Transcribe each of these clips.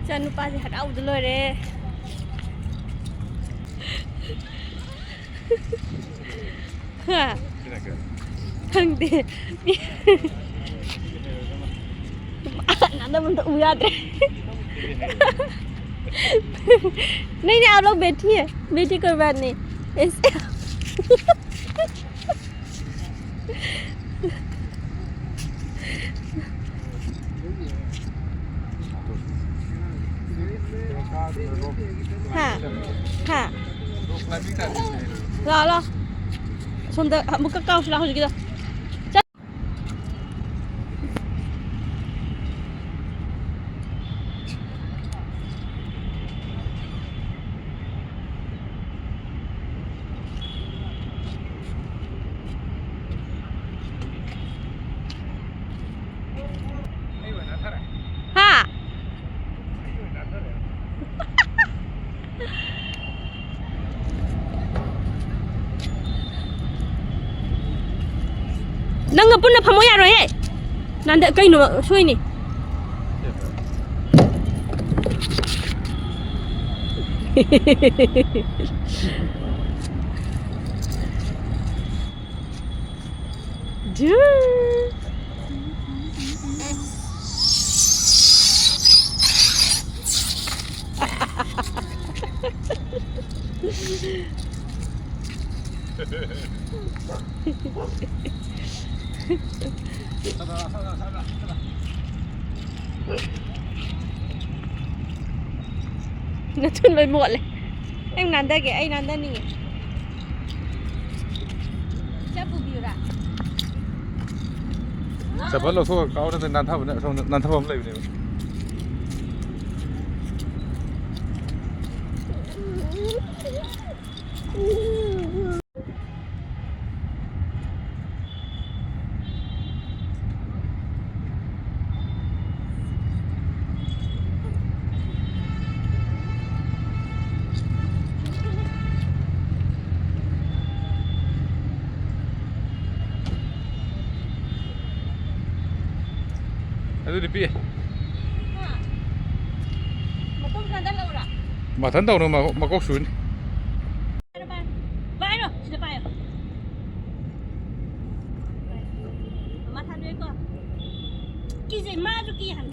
ꯆꯟ ꯅꯨꯄꯥꯁꯦ ꯍꯔꯥꯎꯕꯗ ꯂꯣꯏꯔꯦ ꯈꯪꯗꯦ नाना उ याद है नहीं नहीं आप लोग बैठी है बैठी कोई बात नहीं ऐसे हाँ हाँ ला ला सुंदर मुक्का काउ सुला हो गया नंग पुनः फमो यारो है नंद कहीं नो सोई नहीं nó chun lên muộn này em nắn đây kìa anh nắn đây nè chắc bù bìu ra sẽ vẫn là số cao nên nắn thấp nữa xong nắn thấp không lấy này itu di piye? Mà thấn đầu nữa mà có xuống. Bay rồi, sudah bay rồi. Mà thằng đấy cơ. Cái gì mà cho kia hẳn.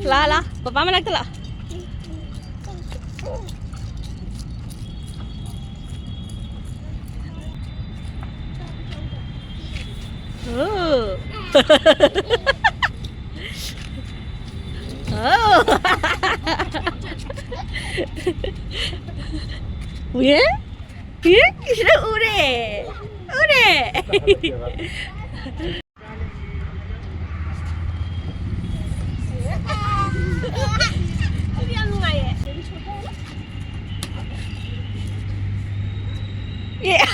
Lah lah, papa mana tu lah? Oh. Oh. Uye? Uye? Sudah ure. Ure. Yeah.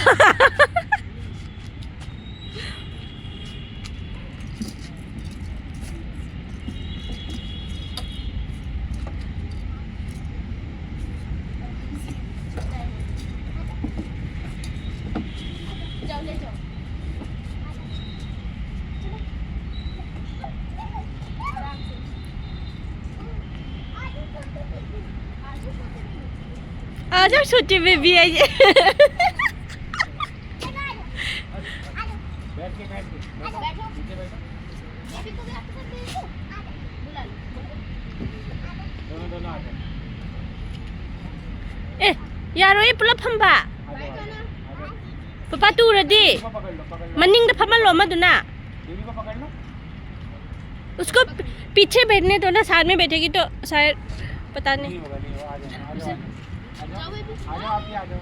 Chắc छोटी baby है ये ए यारो ये pull-up फंबा पापा तू ready मनिंग the Famal लो मदुना उसको पीछे बैठने दो ना साथ में बैठेगी तो शायद पता नहीं आ जाओ आप ही आ जाओ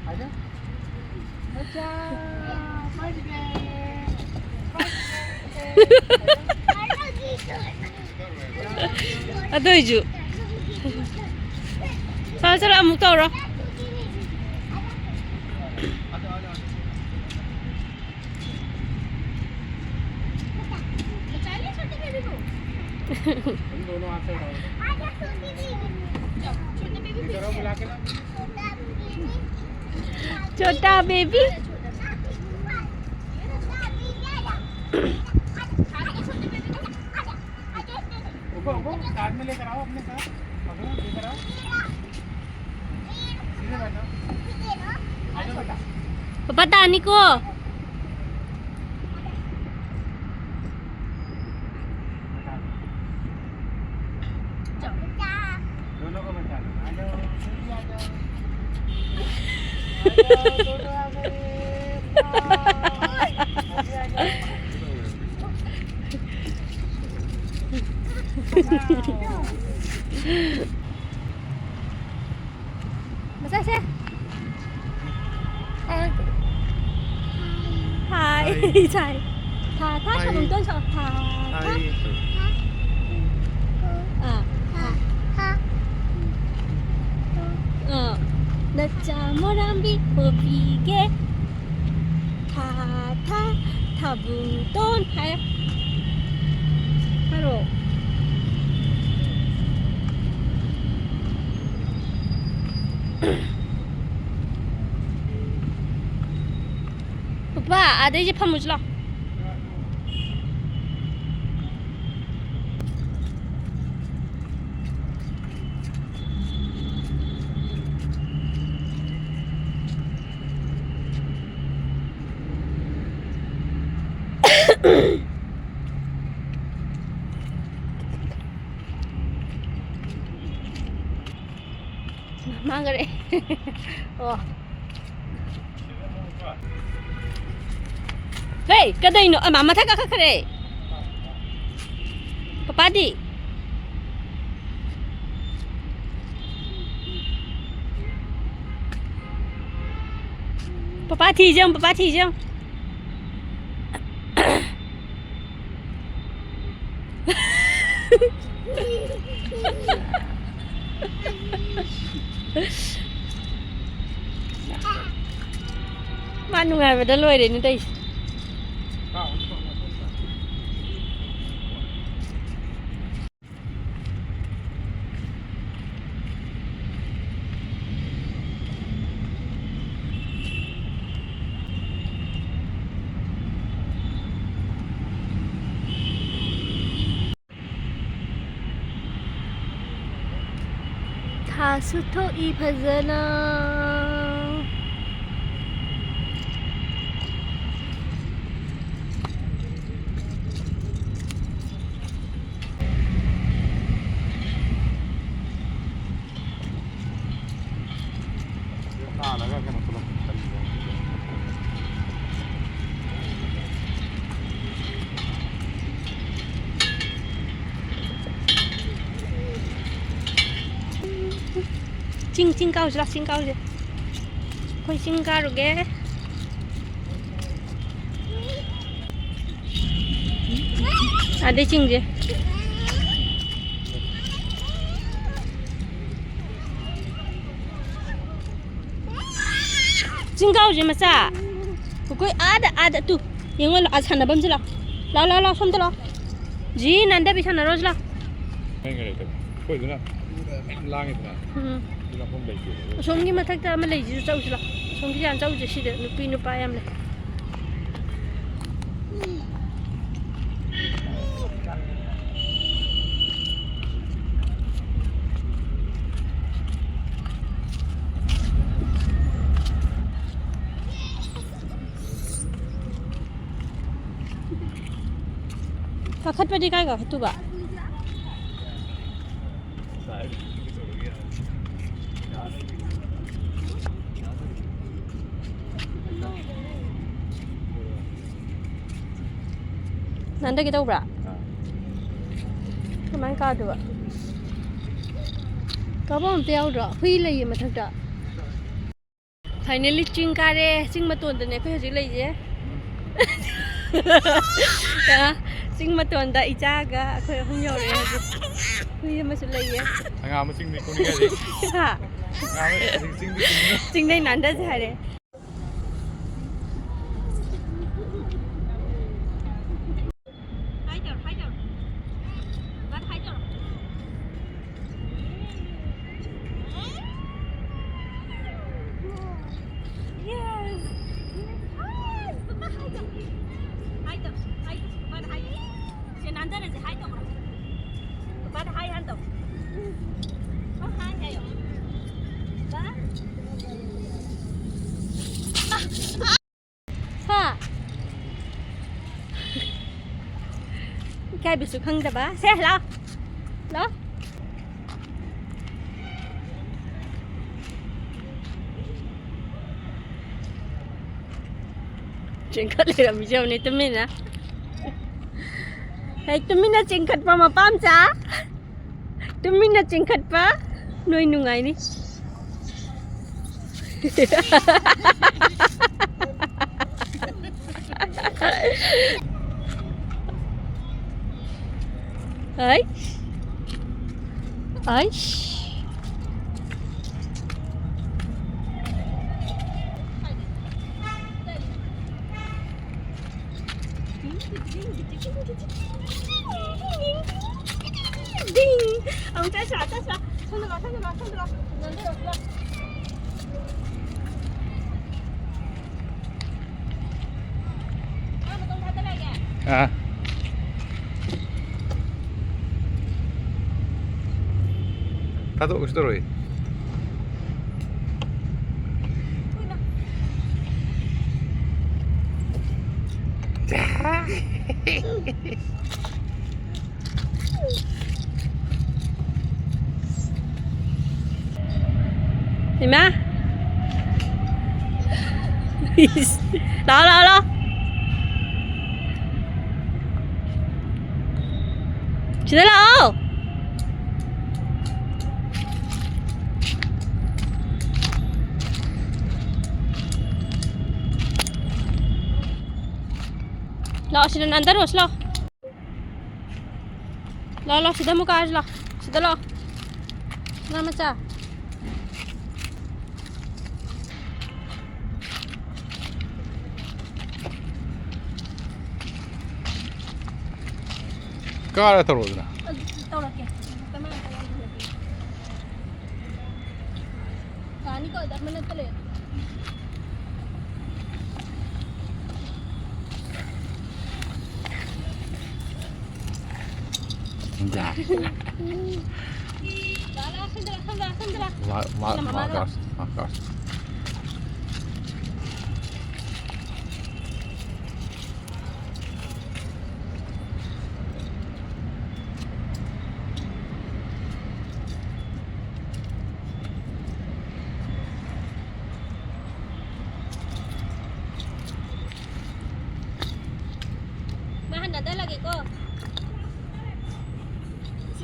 आ जाओ अच्छा फट गए अदो इजू चलो अमुक तौरो तुम दोनों हाथ से उठाओ इधर आओ बुला के ना छोटा बेबी रुको रुको साथ में लेकर आओ अपने साथ पकड़ो लेकर आओ सीधे बैठो आ जाओ बेटा पापा तानी को दोनों को बैठा लो आ जाओ जल्दी आ जाओ दोनों आ गए जल्दी आ जाओ Masa saya? Hai. Sai. Tha tha cho mình tuân cho tha tha. À. Nacha morambi popige. Tha tha thabun ton hai. Halo. Papa, ada je pamuj lah. Mangare. Oh. Hey, kada ino? Mama ta ka kare. Papa di. Papa thi jang, papa thi jang. Manu ngai về đó lôi đến đây. Thasuto ipazana. lagak kan aku lakukan. Cing kau je lah, cing kau je. Kau cing kau ruge. Ada cing je. Cing kau je masa. Kau ada tu. Yang mana asal nak bom je lah. Lau som tu lah. Ji nanda bisa naros lah. Enggak itu. Kau itu nak langit nak. Itu pun baik. Somgi matak dah malai je jauh je lah. Somgi jangan jauh je sih deh. Nupa ayam lah. Kakak pergi kaya kak tu ba? Nanda kita ubah. Kemana kau tu ba? Kau pun tiaw dah. Hui lagi macam dah. Finally cing kare, cing matun tu ni kau hujung lagi je. Cing matun dah ijaga, aku yang hunyo ni. Hui macam lagi je. Angam cing ni kau ni kaya. Ha. Angam cing ni. Cing ni nanda je hari. Hai jauh. Bat hai Cái bị sụt khăn bà xe lo đó chuyện khất là bị dâu này tụi mình á hay tụi mình là chuyện khất mà bám chá tụi mình là chuyện khất ba nuôi nung ngày đi ấy ấy ding ông trái sả xong rồi à 타도 오시더라고요. 자. Thì má đó chị thấy đâu lo sini nanti terus lo sudah muka aja lo sudah lo nama cah 까라 떨어오더라. 떨어게 teman kani kau dah mana terleh 자. 마가스. Mahan ada lagi kok.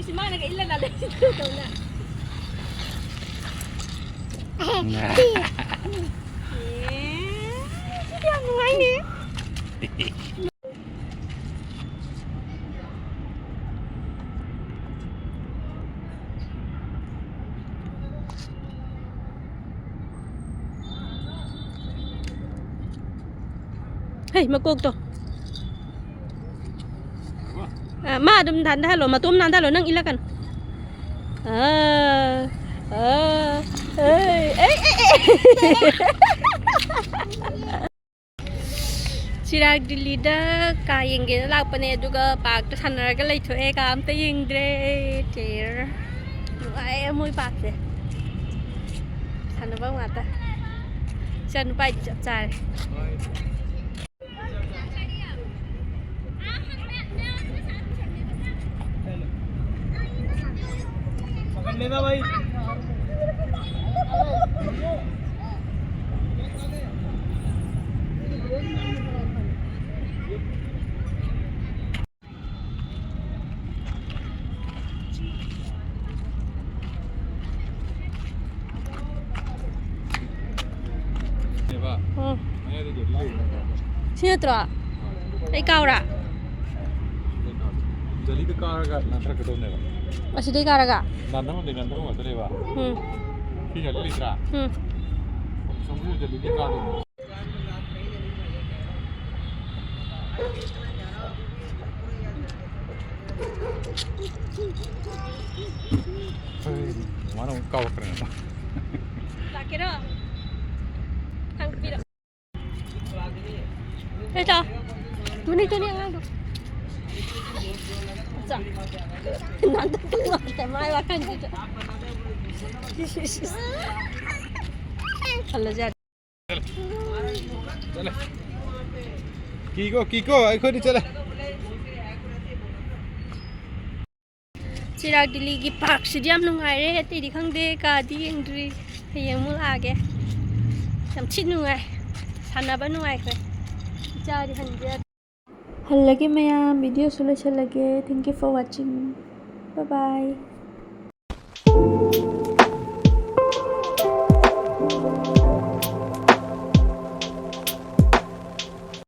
Si mana ke ilan ada situ tu nak. Dia mengai ni. Hei, makuk tu. Ma đâm thành thay rồi mà tôm nan thay rồi nâng ilakan Sirag dilida kayang ginalaw pa niya duga pag sanaraga lay to kam tayong dre tear ay amoy pakse sana ba mata sana pa chapsar लेना भाई 대박. 얘네들 여기 Sinatra ikaw ra जल्दी car का नंतर कटोने का masih di karaga नंतर मत ले बा ठीक है लिखरा समझो जल्दी कार दो mana kau keren tak kira kan kira ito tunay ang ano nanti tuh temai makan gitu kalau jadi चले कीको आई खुद चले चिराग दिल्लीगी पार्कसिदी याम नुंगाइरे अतैदि खंगदे कादी येंद्रि हयें अमुक लागे याम थि नुंगाइ साननाबा नुंगाइख्रे इचादि हनजे हल्लगे मैयाम वीडियो सोलोइसल्लगे thank you for watching bye bye